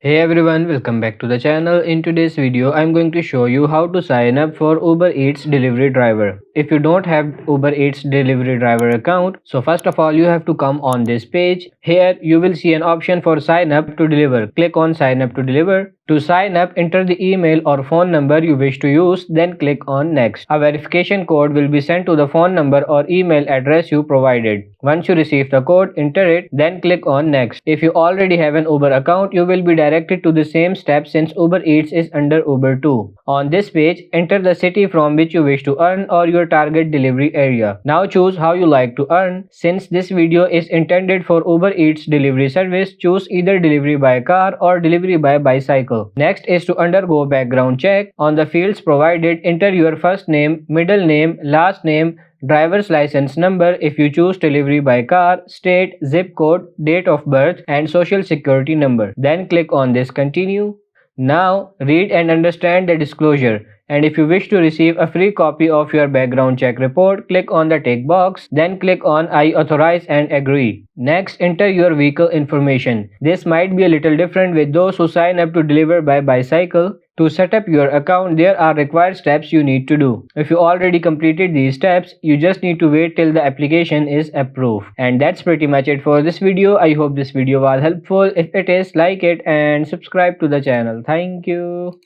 Hey everyone, welcome back to the channel. In today's video, I'm going to show you how to sign up for Uber Eats delivery driver. If you don't have Uber Eats delivery driver account, so first of all you have to come on this page. Here you will see an option for sign up to deliver. Click on sign up to deliver. To sign up, enter the email or phone number you wish to use, then click on next. A verification code will be sent to the phone number or email address you provided. Once you receive the code, enter it, then click on next. If you already have an Uber account, you will be directed to the same step since Uber Eats is under Uber too. On this page, enter the city from which you wish to earn or your target delivery area. Now choose how you like to earn. Since this video is intended for Uber Eats delivery service, choose either delivery by car or delivery by bicycle. Next is to undergo background check. On the fields provided, enter your first name, middle name, last name, driver's license number if you choose delivery by car, state, zip code, date of birth, and social security number. Then click on this continue. Now read and understand the disclosure. And if you wish to receive a free copy of your background check report, click on the tick box, then click on I authorize and agree. Next, enter your vehicle information. This might be a little different with those who sign up to deliver by bicycle. To set up your account, there are required steps you need to do. If you already completed these steps, you just need to wait till the application is approved. And that's pretty much it for this video. I hope this video was helpful. If it is, like it and subscribe to the channel. Thank you.